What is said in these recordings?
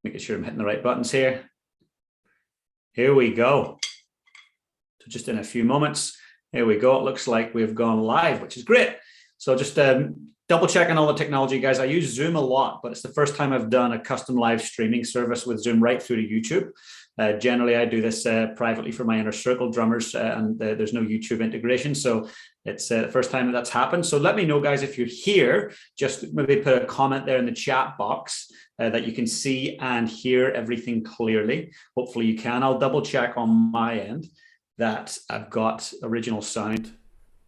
Making sure I'm hitting the right buttons here. Here we go. So just in a few moments, here we go. It looks like we've gone live, which is great. So just double checking all the technology, guys. I use Zoom a lot, but it's the first time I've done a custom live streaming service with Zoom right through to YouTube. Generally, I do this privately for my inner circle drummers, and there's no YouTube integration. So it's the first time that's happened. So let me know, guys, if you're here. Just maybe put a comment there in the chat box that you can see and hear everything clearly. Hopefully you can. I'll double check on my end that I've got original sound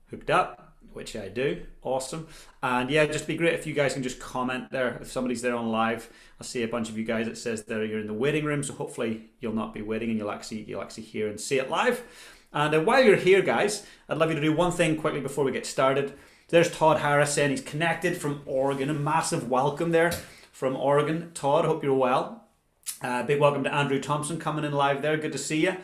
hooked up, which I do. Awesome. And yeah, just be great if you guys can just comment there. If somebody's there on live, I see a bunch of you guys that says there you're in the waiting room. So hopefully you'll not be waiting and you'll actually hear and see it live. And while you're here, guys, I'd love you to do one thing quickly before we get started. There's Todd Harris saying he's connected from Oregon. A massive welcome there from Oregon. Todd, hope you're well. Big welcome to Andrew Thompson coming in live there. Good to see you.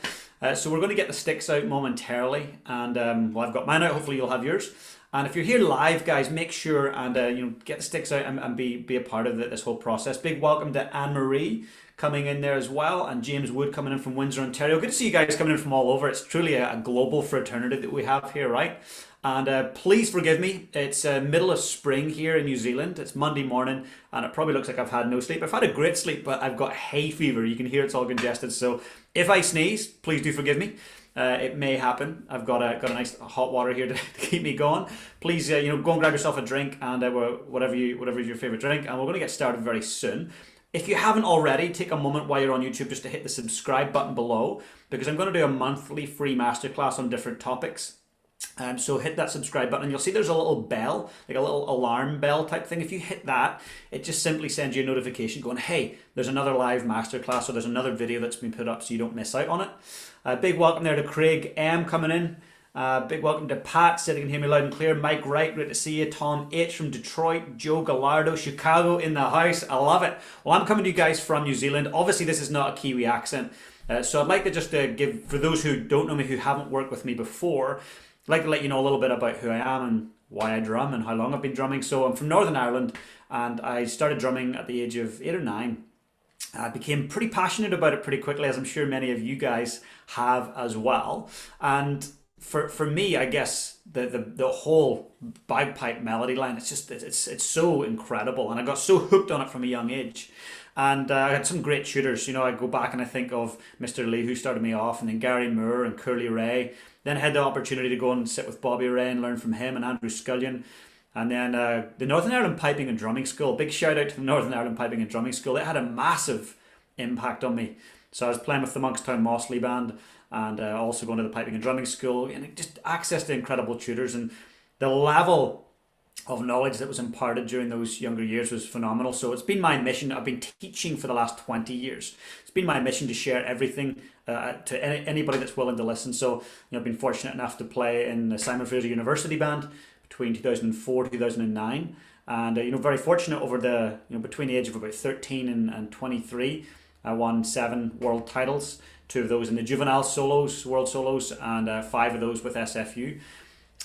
So we're going to get the sticks out momentarily, and well, I've got mine out. Hopefully you'll have yours. And if you're here live, guys, make sure and get the sticks out and be a part of this whole process. Big welcome to Anne-Marie coming in there as well, and James Wood coming in from Windsor, Ontario. Good to see you guys coming in from all over. It's truly a global fraternity that we have here, right? And please forgive me. It's middle of spring here in New Zealand. It's Monday morning, and it probably looks like I've had no sleep. I've had a great sleep, but I've got hay fever. You can hear it's all congested. So if I sneeze, please do forgive me. It may happen. I've got a nice hot water here to keep me going. Please, go and grab yourself a drink and whatever is your favorite drink. And we're going to get started very soon. If you haven't already, take a moment while you're on YouTube just to hit the subscribe button below, because I'm going to do a monthly free masterclass on different topics. So hit that subscribe button and you'll see there's a little bell, like a little alarm bell type thing. If you hit that, it just simply sends you a notification going, hey, there's another live masterclass, or there's another video that's been put up so you don't miss out on it. Big welcome there to Craig M coming in. Big welcome to Pat, said you can hear me loud and clear. Mike Wright, great to see you. Tom H from Detroit. Joe Gallardo, Chicago in the house. I love it. Well, I'm coming to you guys from New Zealand. Obviously, this is not a Kiwi accent. So I'd like to just give, for those who don't know me, who haven't worked with me before, I'd like to let you know a little bit about who I am and why I drum and how long I've been drumming. So I'm from Northern Ireland, and I started drumming at the age of 8 or 9. I became pretty passionate about it pretty quickly, as I'm sure many of you guys have as well. And for me, I guess the whole bagpipe melody line, it's so incredible, and I got so hooked on it from a young age. And I had some great tutors. I go back and I think of Mr. Lee, who started me off, and then Gary Moore and Curly Ray. Then I had the opportunity to go and sit with Bobby Ray and learn from him, and Andrew Scullion. And then the Northern Ireland Piping and Drumming School. Big shout out to the Northern Ireland Piping and Drumming School. It had a massive impact on me. So I was playing with the Monkstown Mossley Band, and also going to the Piping and Drumming School, and just access to incredible tutors, and the level of knowledge that was imparted during those younger years was phenomenal. So it's been my mission. I've been teaching for the last 20 years. It's been my mission to share everything to anybody that's willing to listen. So I've been fortunate enough to play in the Simon Fraser University Band between 2004 2009, and very fortunate over the between the age of about 13 and 23. I won 7 world titles, 2 of those in the juvenile solos, world solos, and 5 of those with SFU.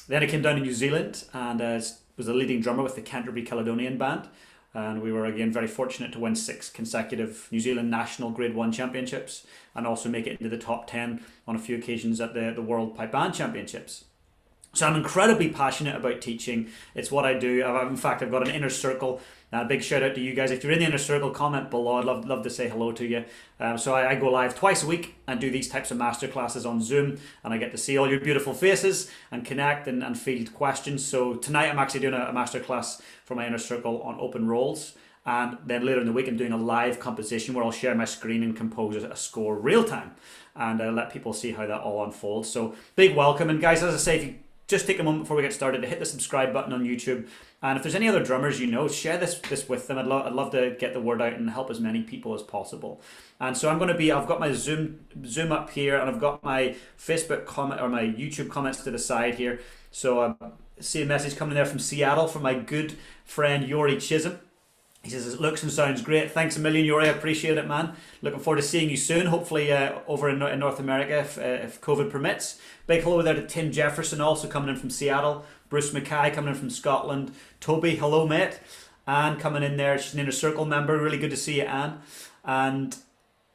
Then I came down to New Zealand and was the leading drummer with the Canterbury Caledonian Band, and we were again very fortunate to win 6 consecutive New Zealand National Grade 1 Championships, and also make it into the top 10 on a few occasions at the World Pipe Band Championships. So I'm incredibly passionate about teaching. It's what I do. In fact, I've got an inner circle. A big shout out to you guys. If you're in the inner circle, comment below. I'd love to say hello to you. So I go live twice a week and do these types of masterclasses on Zoom, and I get to see all your beautiful faces and connect and field questions. So tonight I'm actually doing a masterclass for my inner circle on open rolls, and then later in the week I'm doing a live composition where I'll share my screen and compose a score real time, and let people see how that all unfolds. So big welcome. And guys, as I say, if you just take a moment before we get started to hit the subscribe button on YouTube. And if there's any other drummers share this with them. I'd love to get the word out and help as many people as possible. And so I've got my Zoom up here, and I've got my Facebook comment or my YouTube comments to the side here. So I see a message coming there from Seattle from my good friend Yori Chisholm. He says, it looks and sounds great. Thanks a million, Yuri. I appreciate it, man. Looking forward to seeing you soon, hopefully over in North America if COVID permits. Big hello there to Tim Jefferson, also coming in from Seattle. Bruce Mackay coming in from Scotland. Toby, hello, mate. Anne coming in there. She's an Inner Circle member. Really good to see you, Anne. And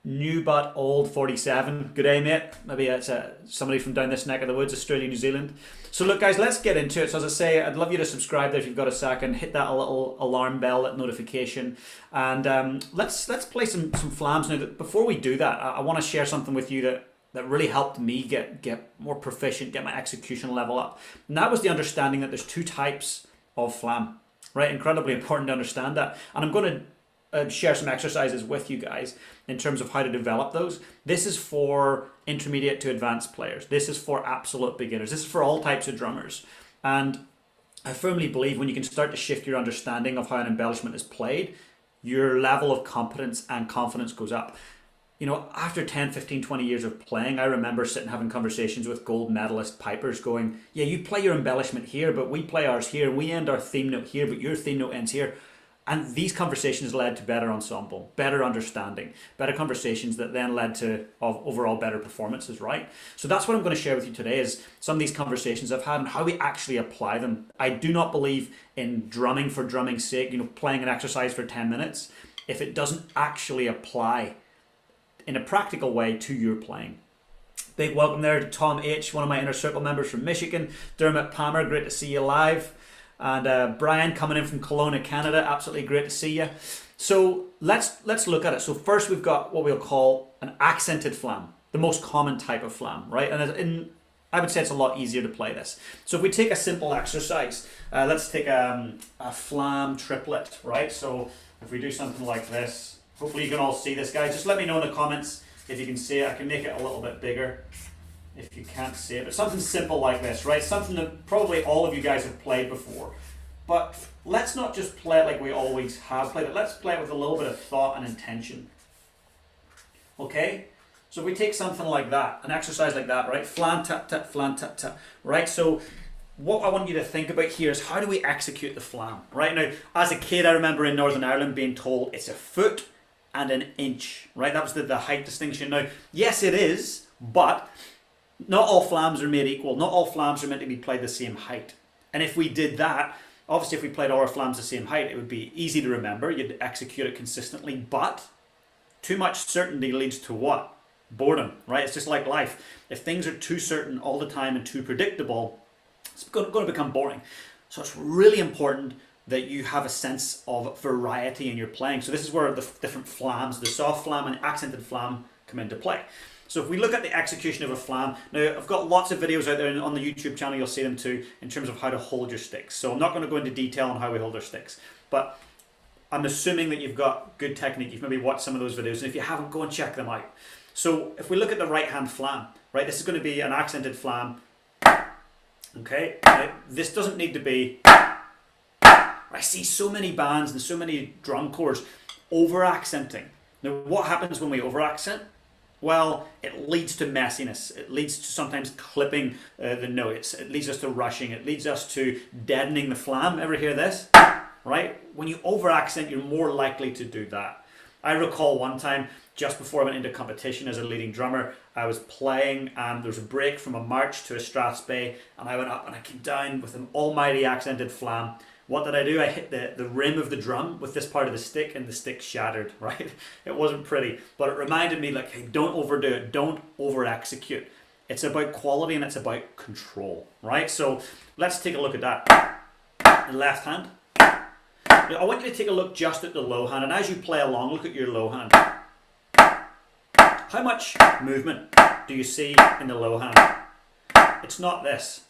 new but old 47. Good day, mate. Maybe it's somebody from down this neck of the woods, Australia, New Zealand. So look, guys, let's get into it. So as I say, I'd love you to subscribe there if you've got a second. Hit that little alarm bell, that notification, and let's play some flams now. Before we do that, I want to share something with you that really helped me get more proficient, get my execution level up. And that was the understanding that there's two types of flam. Right, incredibly important to understand that. And I'm going to share some exercises with you guys in terms of how to develop those. This is for intermediate to advanced players. This is for absolute beginners. This is for all types of drummers. And I firmly believe when you can start to shift your understanding of how an embellishment is played, your level of competence and confidence goes up. You know, after 10, 15, 20 years of playing, I remember sitting having conversations with gold medalist pipers going, yeah, you play your embellishment here, but we play ours here. We end our theme note here, but your theme note ends here. And these conversations led to better ensemble, better understanding, better conversations that then led to overall better performances, right? So that's what I'm going to share with you today is some of these conversations I've had and how we actually apply them. I do not believe in drumming for drumming's sake, you know, playing an exercise for 10 minutes, if it doesn't actually apply in a practical way to your playing. Big welcome there to Tom H., one of my Inner Circle members from Michigan. Dermot Palmer, great to see you live. And Brian coming in from Kelowna, Canada, absolutely great to see you. So let's look at it. So first we've got what we'll call an accented flam, the most common type of flam, right? And I would say it's a lot easier to play this. So if we take a simple exercise, let's take a flam triplet, right? So if we do something like this, hopefully you can all see this, guys. Just let me know in the comments if you can see it. I can make it a little bit bigger if you can't see it. But something simple like this, right? Something that probably all of you guys have played before. But let's not just play it like we always have played it. Let's play it with a little bit of thought and intention. Okay? So if we take something like that, an exercise like that, right? Flam, tap, tap, flam, tap, tap, right? So what I want you to think about here is how do we execute the flam, right? Now, as a kid, I remember in Northern Ireland being told it's a foot and an inch, right? That was the height distinction. Now, yes, it is, but not all flams are made equal. Not all flams are meant to be played the same height. And if we did that, obviously if we played all our flams the same height, it would be easy to remember. You'd execute it consistently, but too much certainty leads to what? Boredom, right? It's just like life. If things are too certain all the time and too predictable, it's going to become boring. So it's really important that you have a sense of variety in your playing. So this is where the different flams, the soft flam and accented flam, come into play. So if we look at the execution of a flam, now I've got lots of videos out there on the YouTube channel, you'll see them too, in terms of how to hold your sticks. So I'm not going to go into detail on how we hold our sticks, but I'm assuming that you've got good technique. You've maybe watched some of those videos, and if you haven't, go and check them out. So if we look at the right hand flam, right, this is going to be an accented flam. Okay, now, this doesn't need to be. I see so many bands and so many drum corps over accenting. Now what happens when we over accent? Well, it leads to messiness. It leads to sometimes clipping the notes. It leads us to rushing. It leads us to deadening the flam. Ever hear this? Right? When you over accent, you're more likely to do that. I recall one time, just before I went into competition as a leading drummer, I was playing and there was a break from a march to a strathspey, and I went up and I came down with an almighty accented flam. What did I do? I hit the rim of the drum with this part of the stick, and the stick shattered, right? It wasn't pretty, but it reminded me, like, hey, don't overdo it. Don't over execute. It's about quality and it's about control, right? So let's take a look at that. The left hand. Now, I want you to take a look just at the low hand, and as you play along, look at your low hand. How much movement do you see in the low hand? It's not this.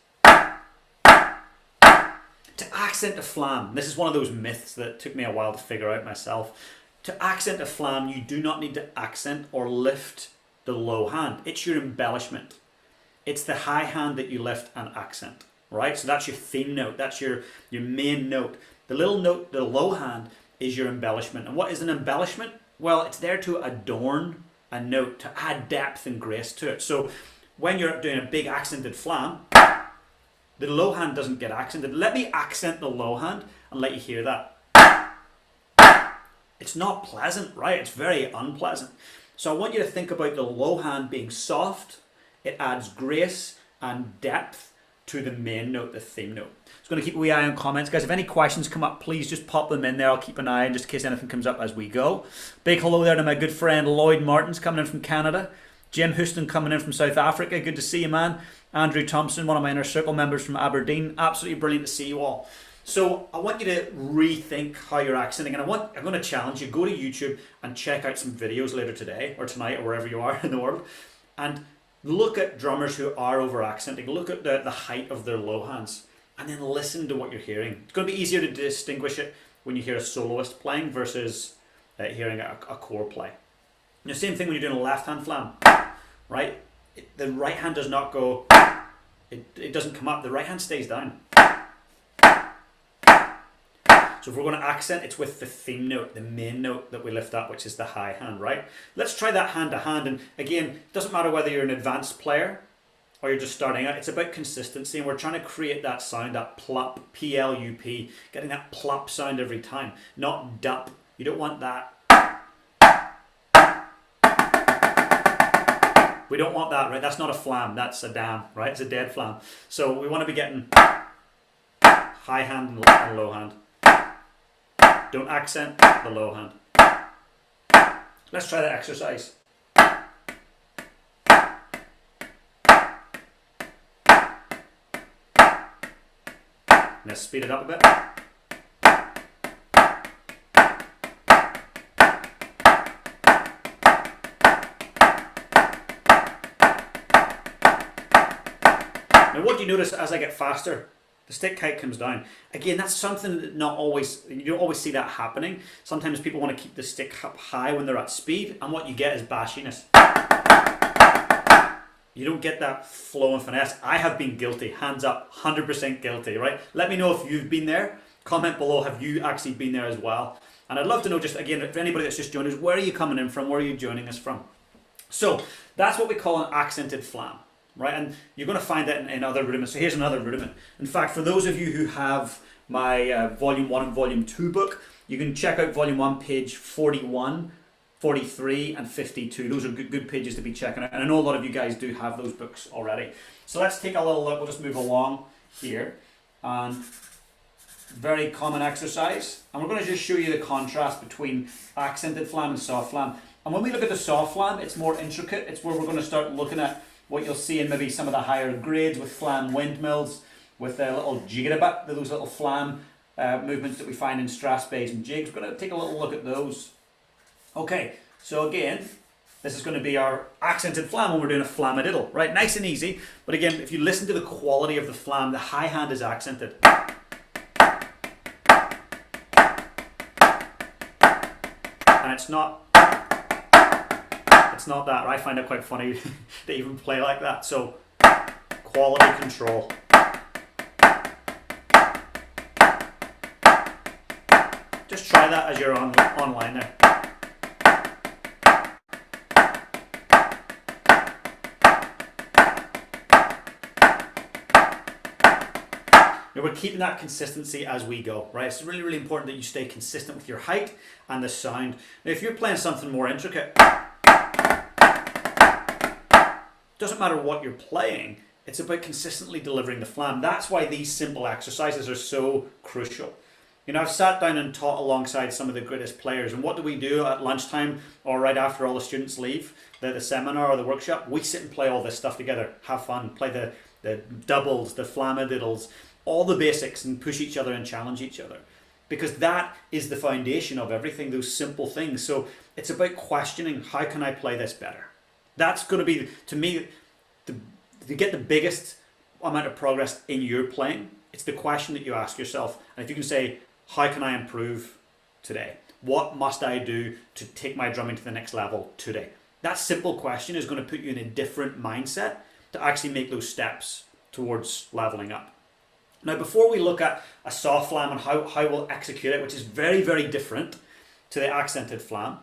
To accent a flam, this is one of those myths that took me a while to figure out myself. To accent a flam, you do not need to accent or lift the low hand. It's your embellishment. It's the high hand that you lift and accent, right? So that's your theme note. That's your main note. The little note, the low hand, is your embellishment. And what is an embellishment? Well, it's there to adorn a note, to add depth and grace to it. So when you're doing a big accented flam, the low hand doesn't get accented. Let me accent the low hand and let you hear that. It's not pleasant, right? It's very unpleasant. So I want you to think about the low hand being soft. It adds grace and depth to the main note, the theme note. Just going to keep a wee eye on comments. Guys, if any questions come up, please just pop them in there. I'll keep an eye on just in case anything comes up as we go. Big hello there to my good friend Lloyd Martins coming in from Canada. Jim Houston coming in from South Africa. Good to see you, man. Andrew Thompson, one of my Inner Circle members from Aberdeen. Absolutely brilliant to see you all. So I want you to rethink how you're accenting, and I'm going to challenge you. Go to YouTube and check out some videos later today or tonight or wherever you are in the world, and look at drummers who are over accenting. Look at the height of their low hands, and then listen to what you're hearing. It's going to be easier to distinguish it when you hear a soloist playing versus hearing a core play. The same thing when you're doing a left hand flam, right? The right hand does not go, it doesn't come up, the right hand stays down. So if we're going to accent, it's with the theme note, the main note that we lift up, which is the high hand, right? Let's try that hand to hand. And again, it doesn't matter whether you're an advanced player or you're just starting out, it's about consistency. And we're trying to create that sound, that plup, P-L-U-P, getting that plup sound every time, not dup. You don't want that. We don't want that, right? That's not a flam, that's a dam, right? It's a dead flam. So we want to be getting high hand and low hand. Don't accent the low hand. Let's try that exercise. Let's speed it up a bit. Now what do you notice as I get faster? The stick height comes down. Again, that's something that you don't always see that happening. Sometimes people want to keep the stick up high when they're at speed, and what you get is bashiness. You don't get that flow and finesse. I have been guilty, hands up, 100% guilty, right? Let me know if you've been there. Comment below, have you actually been there as well? And I'd love to know, just again, if anybody that's just joined us, where are you coming in from? Where are you joining us from? So that's what we call an accented flam. Right, and you're going to find that in other rudiments. So here's another rudiment. In fact, for those of you who have my Volume 1 and Volume 2 book, you can check out Volume 1, page 41, 43, and 52. Those are good pages to be checking out. And I know a lot of you guys do have those books already. So let's take a little look. We'll just move along here. And very common exercise. And we're going to just show you the contrast between accented flam and soft flam. And when we look at the soft flam, it's more intricate. It's where we're going to start looking at what you'll see in maybe some of the higher grades with flam windmills, with a little jigger-a-bit, those little flam movements that we find in strass bays and jigs. We're going to take a little look at those. Okay, so again, this is going to be our accented flam when we're doing a flamadiddle, right? Nice and easy, but again, if you listen to the quality of the flam, the high hand is accented. And it's not that. I find it quite funny to even play like that. So, quality control. Just try that as you're online there. Now we're keeping that consistency as we go, right? It's really, really important that you stay consistent with your height and the sound. Now if you're playing something more intricate, doesn't matter what you're playing, it's about consistently delivering the flam. That's why these simple exercises are so crucial. You know, I've sat down and taught alongside some of the greatest players, and what do we do at lunchtime or right after all the students leave the seminar or the workshop? We sit and play all this stuff together, have fun, play the doubles, the flamadiddles, all the basics, and push each other and challenge each other. Because that is the foundation of everything, those simple things. So it's about questioning, how can I play this better? That's going to be, to me, to get the biggest amount of progress in your playing, it's the question that you ask yourself. And if you can say, how can I improve today? What must I do to take my drumming to the next level today? That simple question is going to put you in a different mindset to actually make those steps towards leveling up. Now, before we look at a soft flam and how we'll execute it, which is very, very different to the accented flam,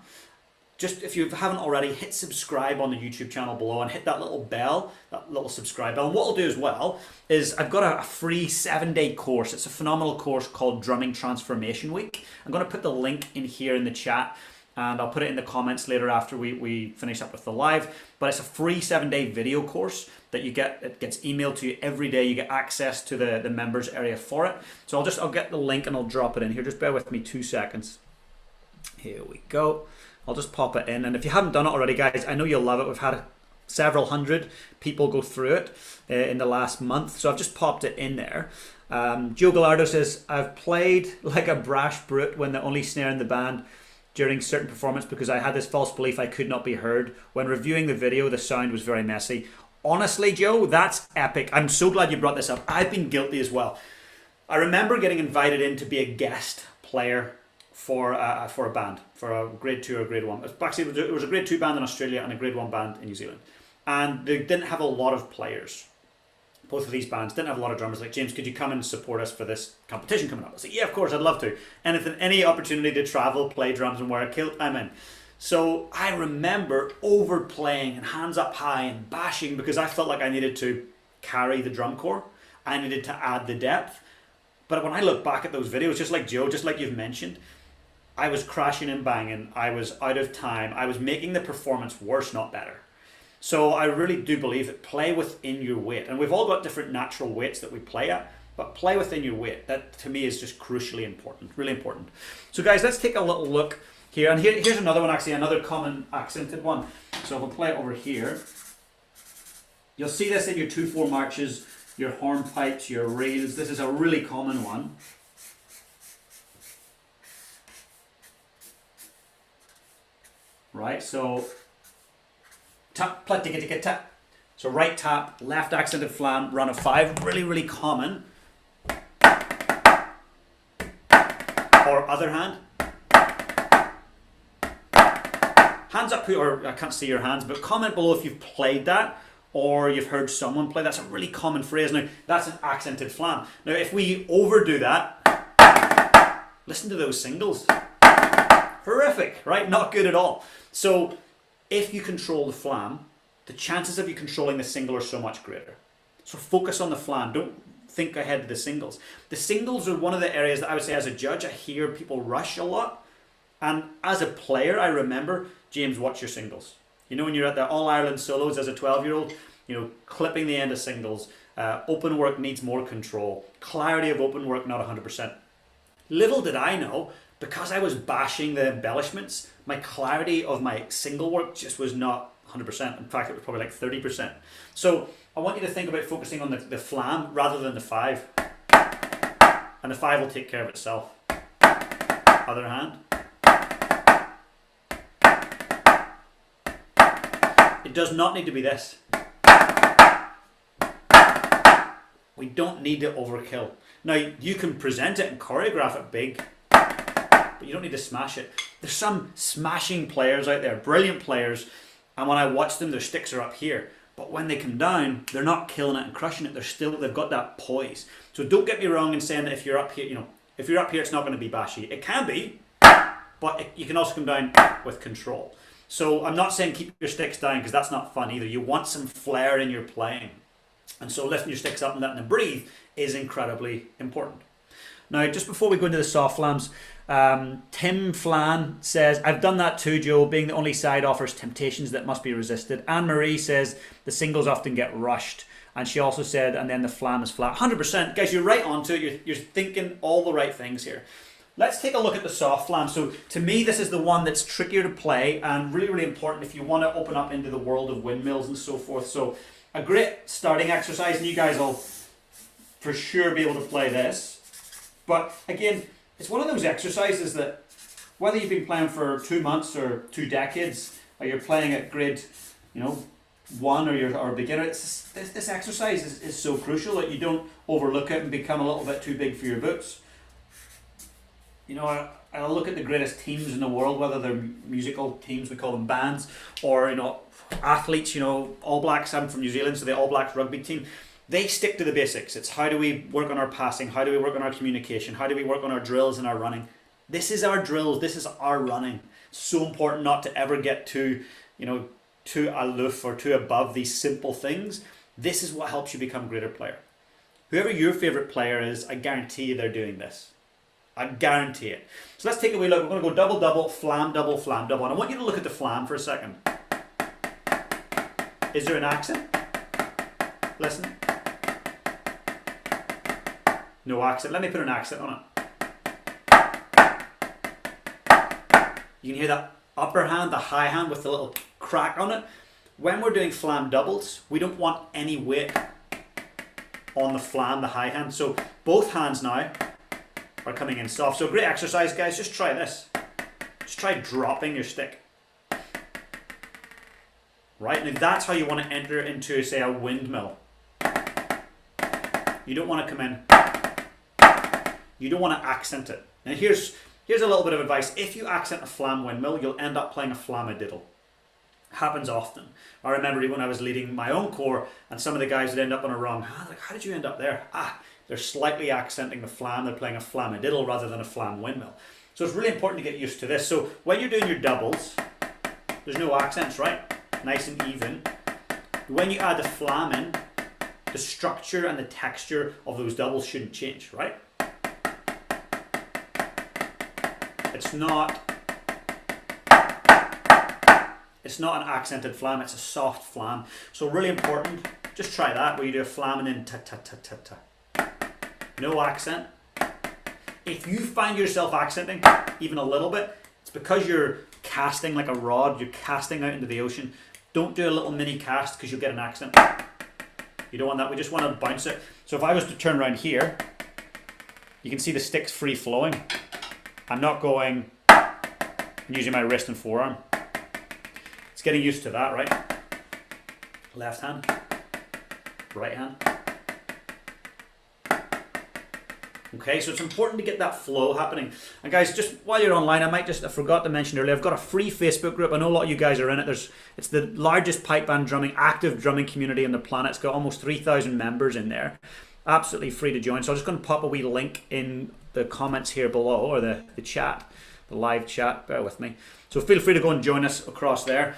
just if you haven't already, hit subscribe on the YouTube channel below and hit that little bell, that little subscribe bell. And what I'll do as well is I've got a free 7-day course. It's a phenomenal course called Drumming Transformation Week. I'm going to put the link in here in the chat. and I'll put it in the comments later after we finish up with the live. But it's a free 7-day video course that you get. It gets emailed to you every day. You get access to the members area for it. So I'll get the link and I'll drop it in here. Just bear with me 2 seconds. Here we go. I'll just pop it in. And if you haven't done it already, guys, I know you'll love it. We've had several hundred people go through it in the last month. So I've just popped it in there. Joe Gallardo says, I've played like a brash brute when the only snare in the band during certain performance because I had this false belief I could not be heard. When reviewing the video, the sound was very messy. Honestly, Joe, that's epic. I'm so glad you brought this up. I've been guilty as well. I remember getting invited in to be a guest player for a band, for a grade 2 or grade 1. Actually, it was a grade 2 band in Australia and a grade 1 band in New Zealand. And they didn't have a lot of players. Both of these bands didn't have a lot of drummers. Like, James, could you come and support us for this competition coming up? I said, yeah, of course, I'd love to. Any opportunity to travel, play drums and wear a kilt, I'm in. So I remember overplaying and hands up high and bashing because I felt like I needed to carry the drum corps. I needed to add the depth. But when I look back at those videos, just like Joe, just like you've mentioned, I was crashing and banging. I was out of time. I was making the performance worse, not better. So I really do believe that play within your weight. And we've all got different natural weights that we play at, but play within your weight. That to me is just crucially important, really important. So guys, let's take a little look here. And here's another one, actually, another common accented one. So if I play it over here, you'll see this in your 2/4 marches, your hornpipes, your reels. This is a really common one. Right, so tap, plat, ticka, ticka, tap. So right tap, left accented flam, run of 5, really, really common. Or other hand. Hands up, or I can't see your hands, but comment below if you've played that or you've heard someone play. That's a really common phrase. Now, that's an accented flam. Now, if we overdo that, listen to those singles. Horrific, right? Not good at all. So if you control the flam, the chances of you controlling the single are so much greater. So focus on the flam. Don't think ahead to the singles. The singles are one of the areas that I would say as a judge, I hear people rush a lot. And as a player, I remember, James, watch your singles. You know, when you're at the All-Ireland solos as a 12-year-old, you know, clipping the end of singles. Open work needs more control. Clarity of open work, not 100%. Little did I know, because I was bashing the embellishments, my clarity of my single work just was not 100%. In fact, it was probably like 30%. So I want you to think about focusing on the flam rather than the 5. And the 5 will take care of itself. Other hand. It does not need to be this. We don't need to overkill. Now, you can present it and choreograph it big, but you don't need to smash it. There's some smashing players out there, brilliant players, and when I watch them, their sticks are up here. But when they come down, they're not killing it and crushing it. They've got that poise. So don't get me wrong in saying that if you're up here, you know, if you're up here, it's not going to be bashy. It can be, but you can also come down with control. So I'm not saying keep your sticks down because that's not fun either. You want some flair in your playing. And so lifting your sticks up and letting them breathe is incredibly important. Now, just before we go into the soft flams, Tim Flan says, I've done that too, Joe. Being the only side offers temptations that must be resisted. Anne-Marie says the singles often get rushed. And she also said, and then the flam is flat. 100%. Guys, you're right onto it. You're thinking all the right things here. Let's take a look at the soft flam. So to me, this is the one that's trickier to play and really, really important if you want to open up into the world of windmills and so forth. So a great starting exercise, and you guys will for sure be able to play this. But again, it's one of those exercises that whether you've been playing for 2 months or 2 decades, or you're playing at grade, 1 or you're a beginner, this exercise is so crucial that you don't overlook it and become a little bit too big for your boots. I look at the greatest teams in the world, whether they're musical teams, we call them bands, or athletes, All Blacks. I'm from New Zealand, so the All Blacks rugby team. They stick to the basics. It's how do we work on our passing? How do we work on our communication? How do we work on our drills and our running? This is our drills. This is our running. It's so important not to ever get too aloof or too above these simple things. This is what helps you become a greater player. Whoever your favorite player is, I guarantee you they're doing this. I guarantee it. So let's take a wee look. We're going to go double, double, flam, double, flam, double. And I want you to look at the flam for a second. Is there an accent? Listen. No accent. Let me put an accent on it. You can hear that upper hand, the high hand with the little crack on it. When we're doing flam doubles, we don't want any weight on the flam, the high hand. So both hands now are coming in soft. So great exercise, guys. Just try this. Just try dropping your stick. Right, and that's how you want to enter into, say, a windmill. You don't want to come in. You don't want to accent it. And here's a little bit of advice. If you accent a flam windmill, you'll end up playing a flamadiddle. Happens often. I remember when I was leading my own corps, and some of the guys would end up on a wrong. Like, how did you end up there? They're slightly accenting the flam. They're playing a flamadiddle rather than a flam windmill. So it's really important to get used to this. So when you're doing your doubles, there's no accents, right? Nice and even. When you add the flam in, the structure and the texture of those doubles shouldn't change, right? It's not an accented flam, it's a soft flam. So really important, just try that where you do a flam and then ta ta ta ta ta. No accent. If you find yourself accenting even a little bit, it's because you're casting like a rod, you're casting out into the ocean. Don't do a little mini cast because you'll get an accent. You don't want that, we just want to bounce it. So if I was to turn around here, you can see the stick's free flowing. I'm not going and using my wrist and forearm. It's getting used to that, right? Left hand, right hand. Okay, so it's important to get that flow happening. And guys, just while you're online, I forgot to mention earlier, I've got a free Facebook group. I know a lot of you guys are in it. It's the largest pipe band drumming, active drumming community on the planet. It's got almost 3,000 members in there. Absolutely free to join. So I'm just going to pop a wee link in the comments here below, or the chat, the live chat. Bear with me. So feel free to go and join us across there.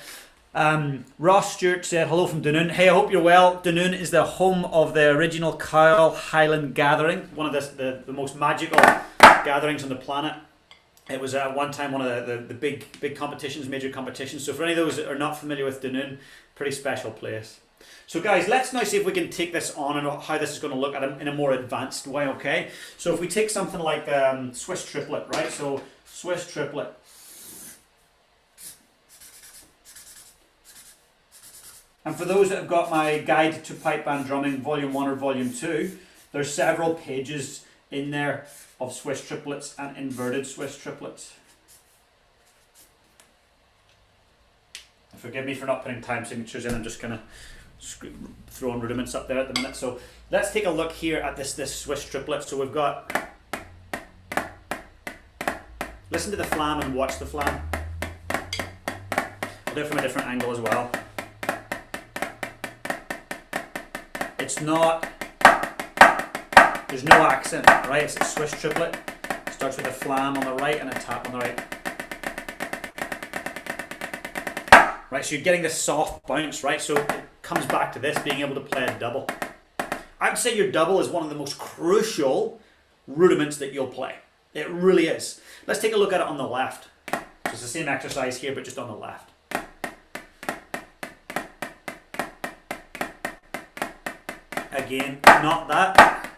Ross Stewart said, hello from Dunoon. Hey, I hope you're well. Dunoon is the home of the original Cowell Highland Gathering, one of the most magical gatherings on the planet. It was at one time one of the big competitions, major competitions. So for any of those that are not familiar with Dunoon, pretty special place. So guys, let's now see if we can take this on and how this is going to look in a more advanced way, okay? So if we take something like Swiss triplet, right? So Swiss triplet. And for those that have got my Guide to Pipe Band Drumming Volume 1 or Volume 2, there's several pages in there of Swiss triplets and inverted Swiss triplets. Forgive me for not putting time signatures in, I'm just kind of throwing rudiments up there at the minute. So let's take a look here at this Swiss triplet. So we've got, listen to the flam and watch the flam. I'll do it from a different angle as well. It's not, there's no accent, right? It's a Swiss triplet. It starts with a flam on the right and a tap on the right. Right, so you're getting this soft bounce, right? So it comes back to this, being able to play a double. I'd say your double is one of the most crucial rudiments that you'll play. It really is. Let's take a look at it on the left. So it's the same exercise here, but just on the left. Again, not that.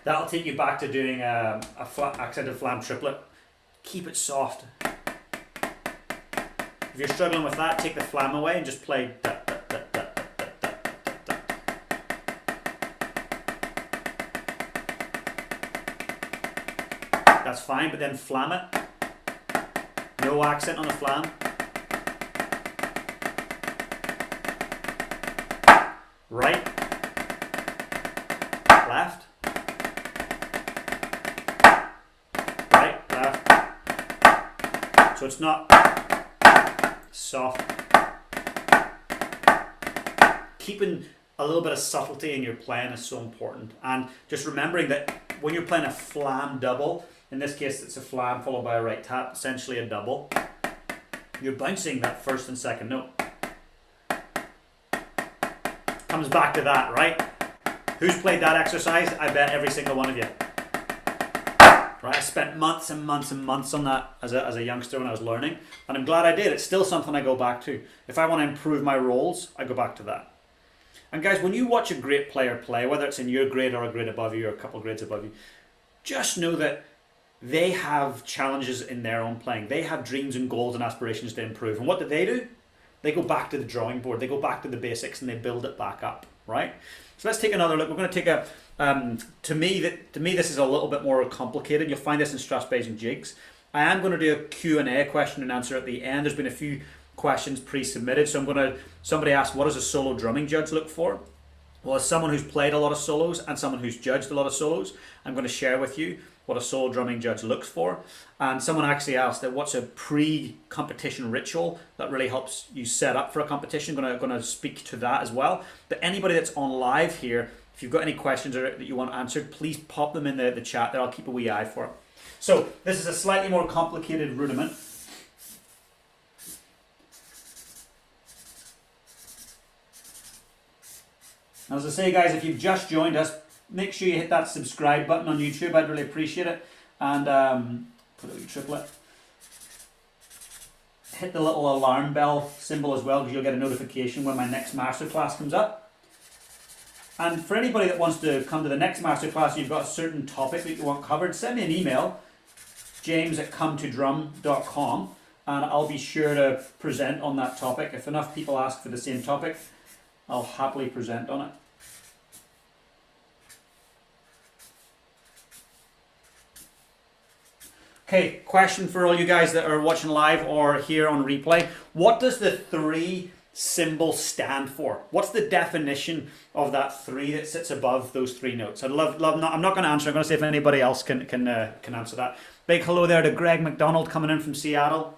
That'll take you back to doing a accented flam triplet. Keep it soft. If you're struggling with that, take the flam away and just play da, da, da, da, da, da, da, da. That's fine, but then flam it. No accent on the flam. Right. Left. Right, left. So it's not soft. Keeping a little bit of subtlety in your playing is so important. And just remembering that when you're playing a flam double, in this case it's a flam followed by a right tap, essentially a double, you're bouncing that first and second note. Comes back to that, right? Who's played that exercise? I bet every single one of you. right? I spent months and months and months on that as a youngster when I was learning, and I'm glad I did. It's still something I go back to. If I want to improve my rolls, I go back to that. And guys, when you watch a great player play, whether it's in your grade or a grade above you or a couple grades above you, just know that they have challenges in their own playing. They have dreams and goals and aspirations to improve. And what do? They go back to the drawing board. They go back to the basics and they build it back up, right? So let's take another look. We're going to take a, to me, this is a little bit more complicated. You'll find this in Strasbays and Jigs. I am going to do a Q&A, question and answer, at the end. There's been a few questions pre-submitted. So somebody asked, what does a solo drumming judge look for? Well, as someone who's played a lot of solos and someone who's judged a lot of solos, I'm going to share with you what a solo drumming judge looks for. And someone actually asked that what's a pre-competition ritual that really helps you set up for a competition. Going to speak to that as well. But anybody that's on live here, if you've got any questions that you want answered, please pop them in the chat there. I'll keep a wee eye for it. So this is a slightly more complicated rudiment. As I say, guys, if you've just joined us, make sure you hit that subscribe button on YouTube. I'd really appreciate it. And put a triplet. Hit the little alarm bell symbol as well, because you'll get a notification when my next masterclass comes up. And for anybody that wants to come to the next masterclass, you've got a certain topic that you want covered, send me an email, james@cometodrum.com, and I'll be sure to present on that topic. If enough people ask for the same topic, I'll happily present on it. Okay, question for all you guys that are watching live or here on replay. What does the 3 symbol stand for? What's the definition of that 3 that sits above those 3 notes? I'd love not, I'm not going to answer. I'm going to see if anybody else can answer that. Big hello there to Greg McDonald coming in from Seattle.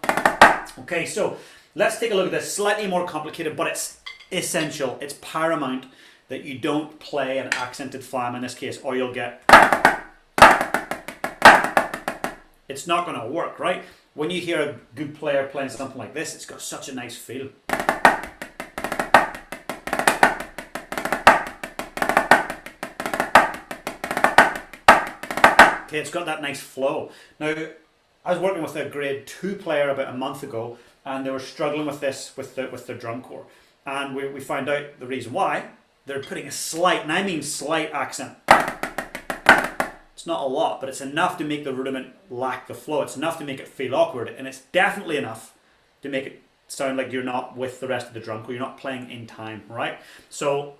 Okay, so let's take a look at this. Slightly more complicated, but it's essential. It's paramount that you don't play an accented flam in this case, or you'll get... It's not going to work, right? When you hear a good player playing something like this, it's got such a nice feel. Okay, it's got that nice flow. Now, I was working with a grade 2 player about a month ago, and they were struggling with this with their drum corps. And we found out the reason why. They're putting a slight, and I mean slight, accent. It's not a lot, but it's enough to make the rudiment lack the flow. It's enough to make it feel awkward, and it's definitely enough to make it sound like you're not with the rest of the drum corps. You're not playing in time, right? So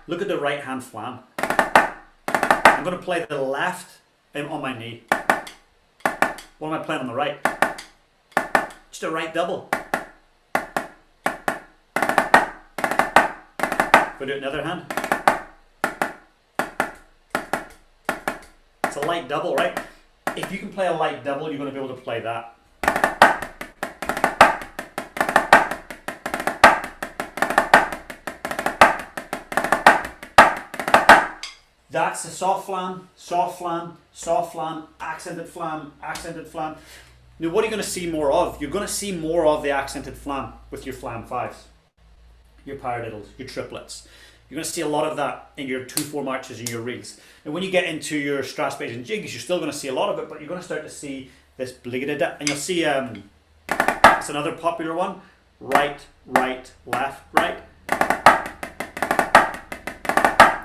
look at the right hand flam. I'm going to play the left on my knee. What am I playing on the right? Just a right double. If I do it in the other hand, it's a light double, right? If you can play a light double, you're going to be able to play that. That's a soft flam, soft flam, soft flam, accented flam, accented flam. Now what are you going to see more of? You're going to see more of the accented flam with your flam 5s, your paradiddles, your triplets. You're going to see a lot of that in your 2/4 marches and your reels. And when you get into your Strasbays and Jigs, you're still going to see a lot of it, but you're going to start to see this bligada, and you'll see it's another popular one: right, right, left, right.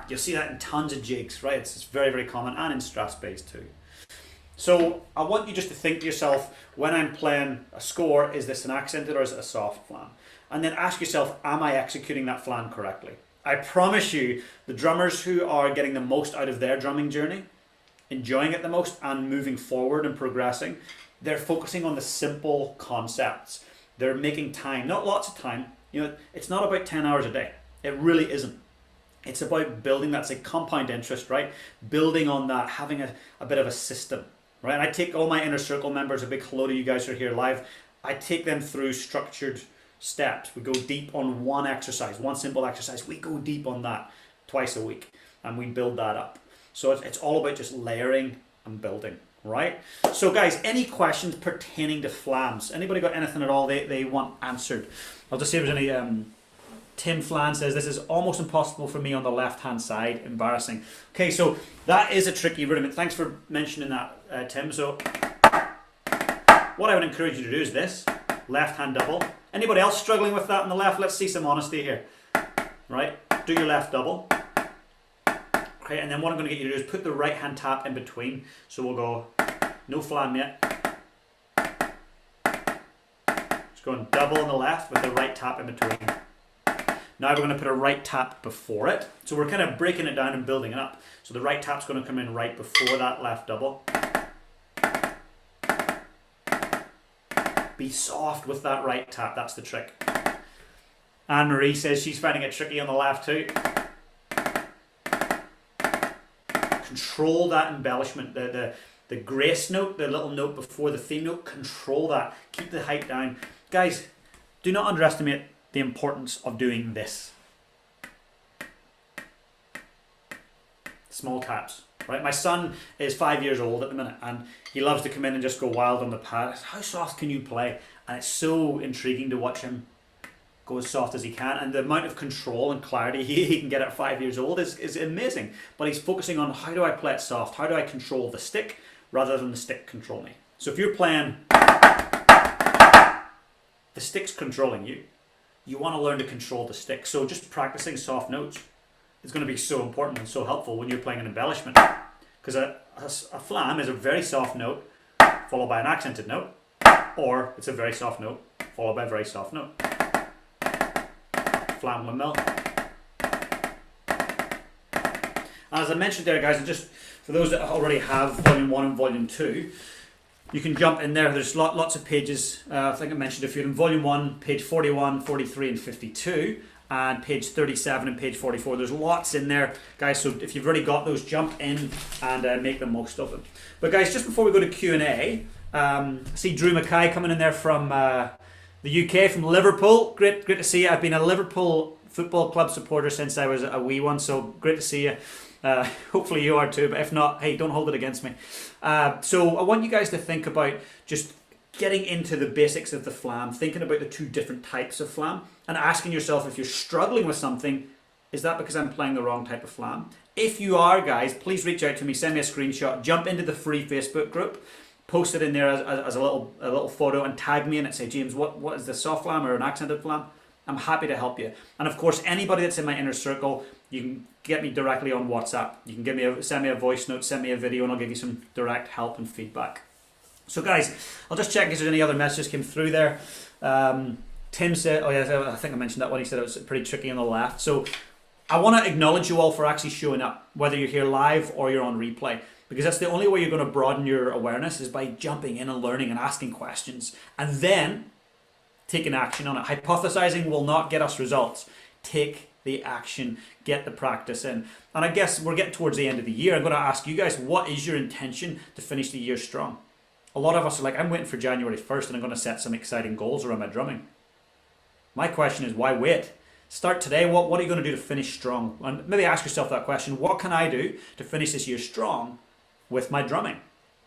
You'll see that in tons of jigs, right? It's very, very common, and in Strasbays too. So I want you just to think to yourself, when I'm playing a score, is this an accented or is it a soft flam? And then ask yourself, am I executing that flam correctly? I promise you, the drummers who are getting the most out of their drumming journey, enjoying it the most and moving forward and progressing, they're focusing on the simple concepts. They're making time, not lots of time. You know, it's not about 10 hours a day. It really isn't. It's about building that's a compound interest, right? Building on that, having a bit of a system, right? And I take all my inner circle members, a big hello to you guys who are here live. I take them through structured steps. We go deep on one exercise, one simple exercise. We go deep on that twice a week and we build that up. So it's all about just layering and building, right? So guys, any questions pertaining to flams? Anybody got anything at all they want answered? I'll just see if there's any Tim Flan says, this is almost impossible for me on the left-hand side. Embarrassing. Okay, so that is a tricky rudiment. Thanks for mentioning that, Tim. So what I would encourage you to do is this, left-hand double. Anybody else struggling with that on the left? Let's see some honesty here. Right, do your left double. Okay, and then what I'm going to get you to do is put the right-hand tap in between. So we'll go, no flam yet. Just going double on the left with the right tap in between. Now we're going to put a right tap before it. So we're kind of breaking it down and building it up. So the right tap's going to come in right before that left double. Be soft with that right tap, that's the trick. Anne-Marie says she's finding it tricky on the left too. Control that embellishment, the grace note, the little note before the theme note, control that. Keep the height down. Guys, do not underestimate the importance of doing this. Small taps, right? My son is 5 years old at the minute and he loves to come in and just go wild on the pad. How soft can you play? And it's so intriguing to watch him go as soft as he can, and the amount of control and clarity he can get at 5 years old is amazing. But he's focusing on, how do I play it soft? How do I control the stick rather than the stick control me? So if you're playing, the stick's controlling you. You want to learn to control the stick. So just practicing soft notes is going to be so important and so helpful when you're playing an embellishment. Because a flam is a very soft note followed by an accented note, or it's a very soft note followed by a very soft note. Flam windmill. And as I mentioned there, guys, and just for those that already have Volume 1 and Volume 2, you can jump in there. There's lots of pages. I think I mentioned a few of them. Volume 1, page 41, 43 and 52, and page 37 and page 44. There's lots in there, guys, so if you've already got those, jump in and make the most of them. But guys, just before we go to Q&A, I see Drew Mackay coming in there from the UK, from Liverpool. Great to see you. I've been a Liverpool Football Club supporter since I was a wee one, so great to see you. Hopefully you are too, but if not, hey, don't hold it against me. So I want you guys to think about just getting into the basics of the flam, thinking about the two different types of flam, and asking yourself, if you're struggling with something, is that because I'm playing the wrong type of flam? If you are, guys, please reach out to me, send me a screenshot, jump into the free Facebook group, post it in there as a little photo and tag me in it, say, James, what is this, soft flam or an accented flam? I'm happy to help you. And of course, anybody that's in my inner circle, you can get me directly on WhatsApp. You can send me a voice note, send me a video, and I'll give you some direct help and feedback. So guys, I'll just check if there's any other messages came through there. Tim said, oh yeah, I think I mentioned that one. He said it was pretty tricky on the left. So I want to acknowledge you all for actually showing up, whether you're here live or you're on replay, because that's the only way you're going to broaden your awareness, is by jumping in and learning and asking questions, and then taking action on it. Hypothesizing will not get us results. Take the action, get the practice in. And I guess we're getting towards the end of the year. I'm going to ask you guys, what is your intention to finish the year strong? A lot of us are like, I'm waiting for January 1st and I'm going to set some exciting goals around my drumming. My question is, why wait? Start today. What are you going to do to finish strong? And maybe ask yourself that question. What can I do to finish this year strong with my drumming?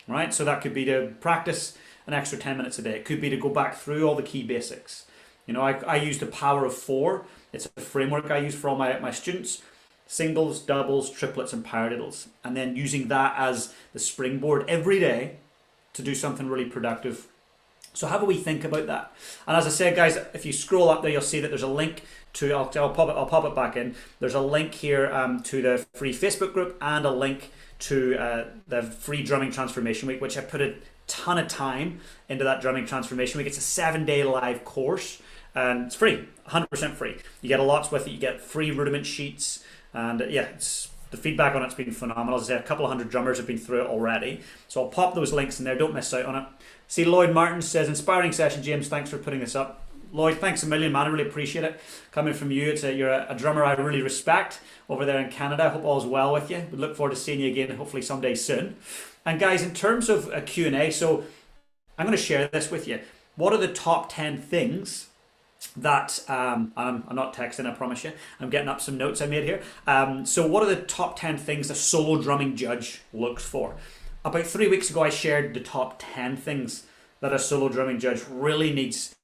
Right? So that could be to practice an extra 10 minutes a day. It could be to go back through all the key basics. You know, I use the power of 4. It's a framework I use for all my students. Singles, doubles, triplets, and paradiddles. And then using that as the springboard every day to do something really productive. So how do we think about that? And as I said, guys, if you scroll up there, you'll see that there's a link to, I'll pop it back in. There's a link here to the free Facebook group and a link to the free Drumming Transformation Week, which I put a ton of time into that Drumming Transformation Week. It's a 7-day live course and it's free, 100% free. You get a lot with it. You get free rudiment sheets, and yeah, the feedback on it's been phenomenal. As I said, a couple of hundred drummers have been through it already. So I'll pop those links in there. Don't miss out on it. See, Lloyd Martin says, inspiring session, James. Thanks for putting this up. Lloyd, thanks a million, man. I really appreciate it. Coming from you, you're a drummer I really respect over there in Canada. I hope all's well with you. We look forward to seeing you again, hopefully someday soon. And guys, in terms of a Q&A, so I'm going to share this with you. What are the top 10 things that, I'm not texting, I promise you. I'm getting up some notes I made here. So what are the top 10 things a solo drumming judge looks for? About 3 weeks ago, I shared the top 10 things that a solo drumming judge really needs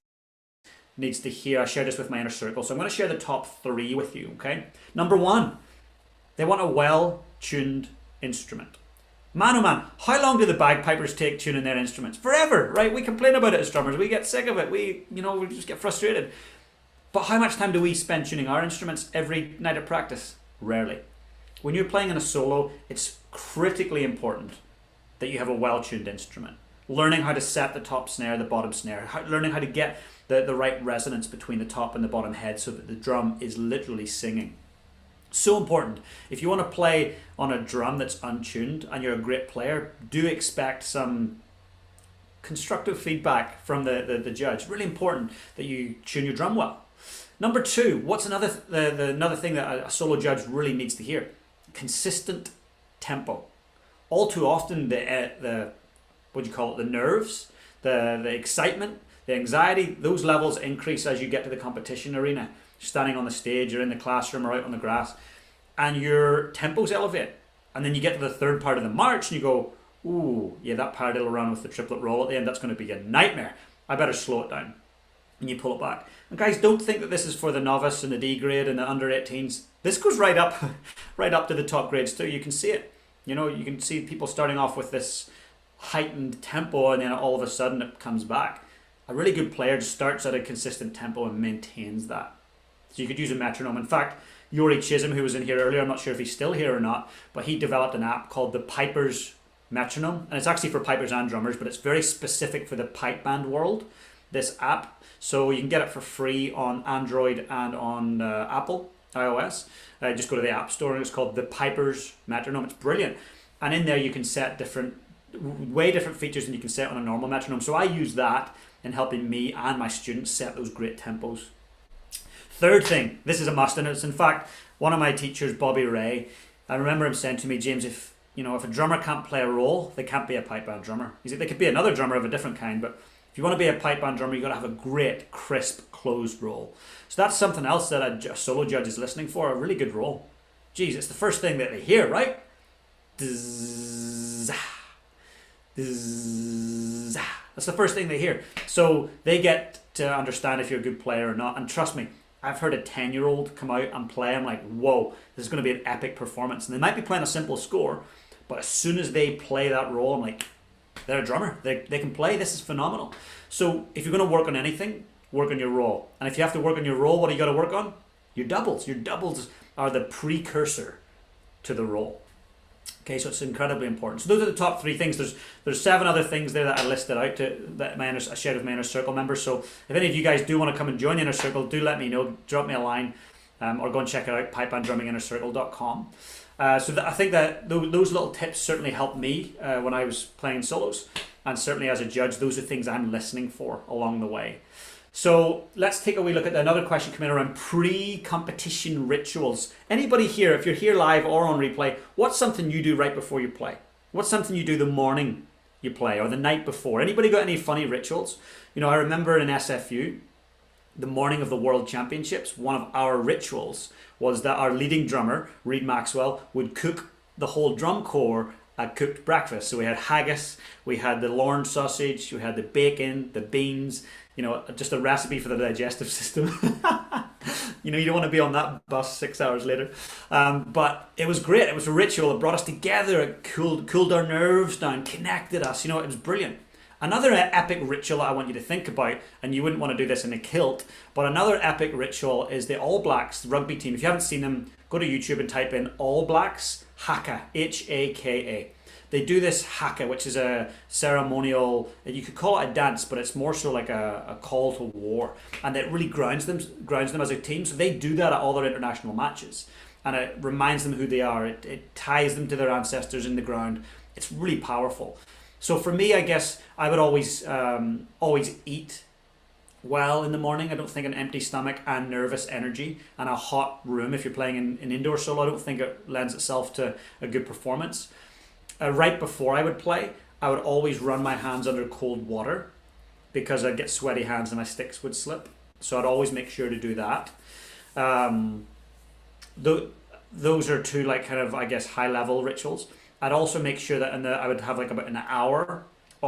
needs to hear. I shared this with my inner circle, so I'm going to share the top 3 with you, okay? Number 1, they want a well-tuned instrument. Man, oh man, how long do the bagpipers take tuning their instruments? Forever, right? We complain about it as drummers. We get sick of it. We just get frustrated. But how much time do we spend tuning our instruments every night of practice? Rarely. When you're playing in a solo, it's critically important that you have a well-tuned instrument. Learning how to set the top snare, the bottom snare, learning how to get the right resonance between the top and the bottom head so that the drum is literally singing. So important. If you want to play on a drum that's untuned and you're a great player, do expect some constructive feedback from the judge. Really important that you tune your drum well. Number 2, what's another thing that a solo judge really needs to hear? Consistent tempo. All too often the nerves, the excitement, the anxiety, those levels increase as you get to the competition arena. Standing on the stage, you're in the classroom or out on the grass, and your tempos elevate. And then you get to the third part of the march and you go, ooh, yeah, that parallel run with the triplet roll at the end, that's going to be a nightmare. I better slow it down. And you pull it back. And guys, don't think that this is for the novice and the D grade and the under 18s. This goes right up to the top grades too. You can see it. You can see people starting off with this heightened tempo and then all of a sudden it comes back. A really good player just starts at a consistent tempo and maintains that. So you could use a metronome. In fact, Yori Chisholm, who was in here earlier, I'm not sure if he's still here or not, but he developed an app called the Piper's Metronome. And it's actually for pipers and drummers, but it's very specific for the pipe band world, this app. So you can get it for free on Android and on Apple, iOS. Just go to the App Store and it's called the Piper's Metronome. It's brilliant. And in there you can set way different features than you can set on a normal metronome. So I use that in helping me and my students set those great tempos. Third thing, this is a must, and it's in fact one of my teachers, Bobby Ray. I remember him saying to me, James, if a drummer can't play a roll, they can't be a pipe band drummer. He said they could be another drummer of a different kind, but if you want to be a pipe band drummer, you've got to have a great, crisp, closed roll. So that's something else that a solo judge is listening for, a really good roll. Geez, it's the first thing that they hear, right? That's the first thing they hear. So they get to understand if you're a good player or not. And trust me, I've heard a 10-year-old come out and play. I'm like, whoa, this is going to be an epic performance. And they might be playing a simple score, but as soon as they play that roll, I'm like, they're a drummer. They can play. This is phenomenal. So if you're going to work on anything, work on your roll. And if you have to work on your roll, what do you got to work on? Your doubles. Your doubles are the precursor to the roll. Okay, so it's incredibly important. So those are the top 3 things. There's 7 other things there that I listed out that I shared with my inner circle members. So if any of you guys do want to come and join the inner circle, do let me know. Drop me a line, or go and check it out, pipebanddrumminginnercircle.com. I think that those little tips certainly helped me when I was playing solos, and certainly as a judge, those are things I'm listening for along the way. So let's take a wee look at another question coming around pre-competition rituals. Anybody here, if you're here live or on replay, what's something you do right before you play? What's something you do the morning you play or the night before? Anybody got any funny rituals? I remember in SFU, the morning of the World Championships, one of our rituals was that our leading drummer, Reid Maxwell, would cook the whole drum corps a cooked breakfast. So we had haggis, we had the Lorne sausage, we had the bacon, the beans, just a recipe for the digestive system. You don't want to be on that bus 6 hours later. But it was great. It was a ritual. It brought us together. It cooled our nerves down, connected us. It was brilliant. Another epic ritual I want you to think about, and you wouldn't want to do this in a kilt, but another epic ritual is the All Blacks rugby team. If you haven't seen them, go to YouTube and type in All Blacks Haka, Haka. They do this haka, which is a ceremonial, you could call it a dance, but it's more so like a call to war. And it really grounds them as a team. So they do that at all their international matches. And it reminds them who they are. It ties them to their ancestors in the ground. It's really powerful. So for me, I guess I would always eat well in the morning. I don't think an empty stomach and nervous energy and a hot room, if you're playing in indoor solo, I don't think it lends itself to a good performance. Right before I would play, I would always run my hands under cold water because I'd get sweaty hands and my sticks would slip. So I'd always make sure to do that. Those are 2 high level rituals. I'd also make sure that I would have about an hour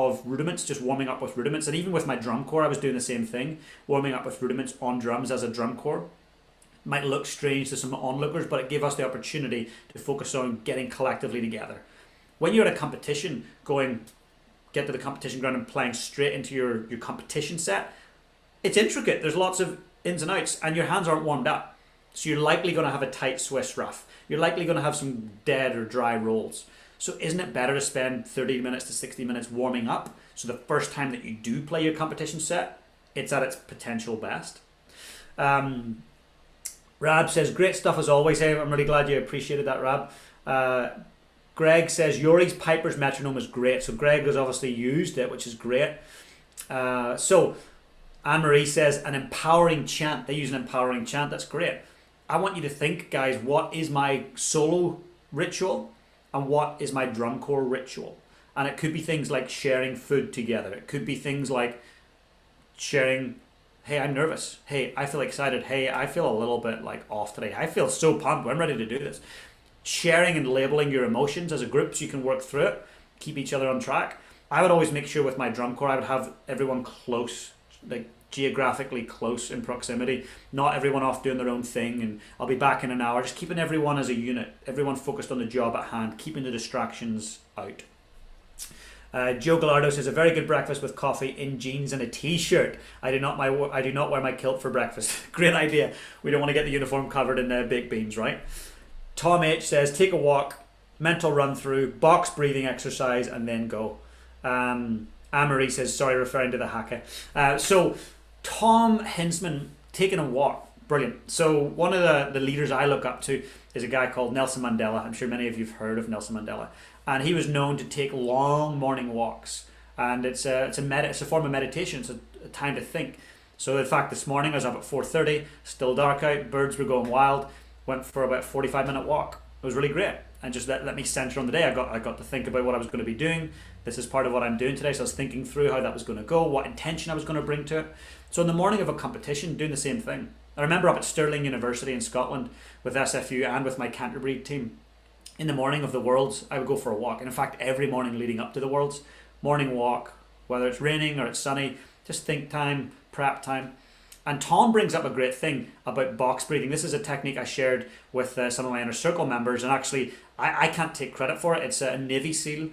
of rudiments, just warming up with rudiments. And even with my drum corps, I was doing the same thing, warming up with rudiments on drums as a drum corps. Might look strange to some onlookers, but it gave us the opportunity to focus on getting collectively together. When you're at a competition, get to the competition ground and playing straight into your competition set, it's intricate. There's lots of ins and outs, and your hands aren't warmed up. So you're likely going to have a tight Swiss rough. You're likely going to have some dead or dry rolls. So isn't it better to spend 30 minutes to 60 minutes warming up, so the first time that you do play your competition set, it's at its potential best? Rab says, great stuff as always. Hey, I'm really glad you appreciated that, Rab. Greg says, Yori's Piper's metronome is great. So Greg has obviously used it, which is great. So Anne-Marie says, an empowering chant. They use an empowering chant. That's great. I want you to think, guys, what is my solo ritual and what is my drum corps ritual? And it could be things like sharing food together. It could be things like sharing, hey, I'm nervous. Hey, I feel excited. Hey, I feel a little bit like off today. I feel so pumped. I'm ready to do this. Sharing and labeling your emotions as a group so you can work through it, keep each other on track. I would always make sure with my drum corps, I would have everyone close, like geographically close in proximity, not everyone off doing their own thing and I'll be back in an hour, just keeping everyone as a unit, everyone focused on the job at hand, keeping the distractions out. Joe Gallardo says, a very good breakfast with coffee in jeans and a t-shirt. I do not wear my kilt for breakfast. Great idea. We don't want to get the uniform covered in baked beans, right? Tom H says, take a walk, mental run through, box breathing exercise, and then go. Anne-Marie says, sorry, referring to the haka. So Tom Hinsman, taking a walk, brilliant. So one of the leaders I look up to is a guy called Nelson Mandela. I'm sure many of you have heard of Nelson Mandela. And he was known to take long morning walks. And it's a form of meditation. It's a time to think. So in fact, this morning I was up at 4:30, still dark out, birds were going wild, went for about a 45-minute walk. It was really great. And just let me center on the day. I got to think about what I was going to be doing. This is part of what I'm doing today. So I was thinking through how that was going to go, what intention I was going to bring to it. So in the morning of a competition, doing the same thing. I remember up at Stirling University in Scotland with SFU and with my Canterbury team, in the morning of the Worlds, I would go for a walk. And in fact, every morning leading up to the Worlds, morning walk, whether it's raining or it's sunny, just think time, prep time. And Tom brings up a great thing about box breathing. This is a technique I shared with some of my inner circle members, and actually I can't take credit for it. It's a Navy SEAL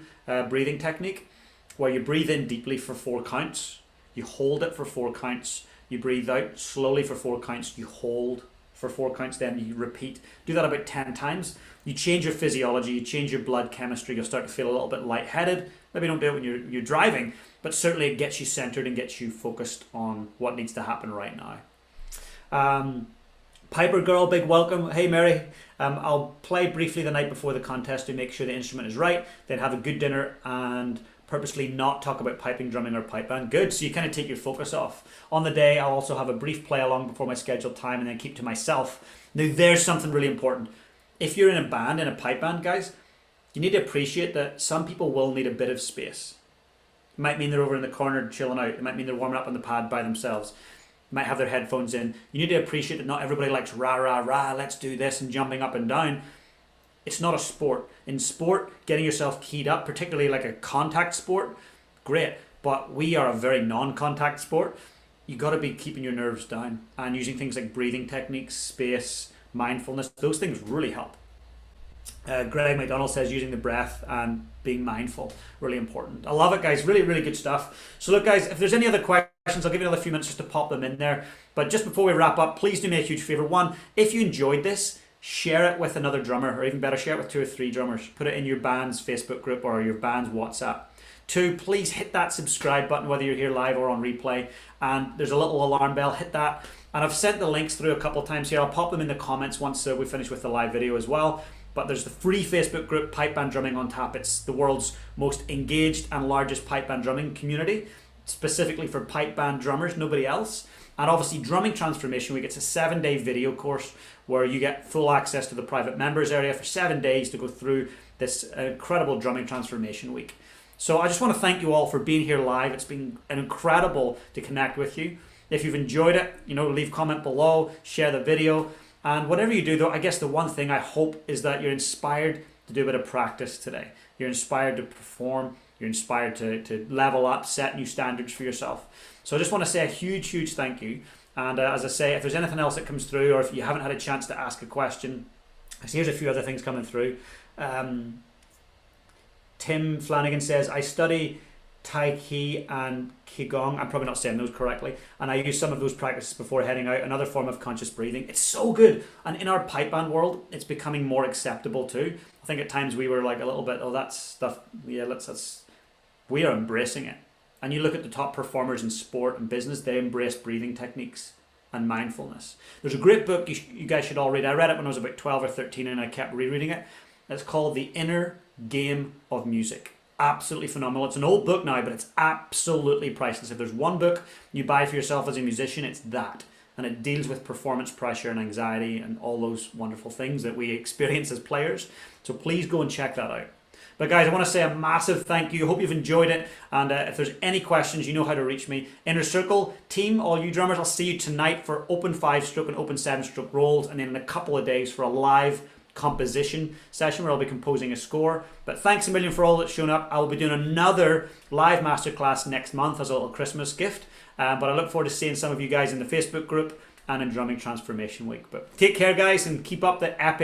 breathing technique where you breathe in deeply for 4 counts, you hold it for 4 counts, you breathe out slowly for 4 counts, you hold for 4 counts, then you repeat. Do that about 10 times. You change your physiology, you change your blood chemistry, you'll start to feel a little bit lightheaded. Maybe don't do it when you're driving, but certainly it gets you centered and gets you focused on what needs to happen right now. Piper Girl, big welcome. Hey Mary, I'll play briefly the night before the contest to make sure the instrument is right, then have a good dinner and purposely not talk about piping, drumming or pipe band. Good, so you kind of take your focus off. On the day, I'll also have a brief play along before my scheduled time and then keep to myself. Now there's something really important. If you're in a band, in a pipe band, guys, you need to appreciate that some people will need a bit of space. It might mean they're over in the corner chilling out. It might mean they're warming up on the pad by themselves. They might have their headphones in. You need to appreciate that not everybody likes rah, rah, rah, let's do this and jumping up and down. It's not a sport. In sport, getting yourself keyed up, particularly like a contact sport, great. But we are a very non-contact sport. You got to be keeping your nerves down and using things like breathing techniques, space, mindfulness. Those things really help. Greg McDonald says using the breath and being mindful, really important. I love it, guys. Really, really good stuff. So look, guys, if there's any other questions, I'll give you another few minutes just to pop them in there. But just before we wrap up, please do me a huge favor. One, if you enjoyed this, share it with another drummer, or even better, share it with 2 or 3 drummers. Put it in your band's Facebook group or your band's WhatsApp. 2, please hit that subscribe button, whether you're here live or on replay. And there's a little alarm bell, hit that. And I've sent the links through a couple of times here. I'll pop them in the comments once we finish with the live video as well. But there's the free Facebook group, Pipe Band Drumming on Tap. It's the world's most engaged and largest pipe band drumming community, specifically for pipe band drummers, nobody else. And obviously Drumming Transformation Week, it's a 7-day video course where you get full access to the private members area for 7 days to go through this incredible Drumming Transformation Week. So I just want to thank you all for being here live. It's been incredible to connect with you. If you've enjoyed it, leave a comment below, share the video. And whatever you do, though, I guess the one thing I hope is that you're inspired to do a bit of practice today. You're inspired to perform. you're inspired to level up, set new standards for yourself. So I just want to say a huge thank you. And as I say, if there's anything else that comes through, or if you haven't had a chance to ask a question, here's a few other things coming through. Tim Flanagan says, I study Tai Chi and Qigong. I'm probably not saying those correctly. And I use some of those practices before heading out. Another form of conscious breathing. It's so good. And in our pipe band world, it's becoming more acceptable too. I think at times we were like a little bit, oh, that stuff, yeah, we are embracing it. And you look at the top performers in sport and business, they embrace breathing techniques and mindfulness. There's a great book you guys should all read. I read it when I was about 12 or 13 and I kept rereading it. It's called The Inner Game of Music. Absolutely phenomenal. It's an old book now, but it's absolutely priceless. If there's one book you buy for yourself as a musician, it's that. And it deals with performance pressure and anxiety and all those wonderful things that we experience as players. So please go and check that out. But guys, I want to say a massive thank you. Hope you've enjoyed it. And if there's any questions, you know how to reach me. Inner Circle team, all you drummers, I'll see you tonight for open 5-stroke and open 7-stroke rolls. And then in a couple of days for a live composition session where I'll be composing a score. But thanks a million for all that's shown up. I'll be doing another live masterclass next month as a little Christmas gift. But I look forward to seeing some of you guys in the Facebook group and in Drumming Transformation Week. But take care, guys, and keep up the epic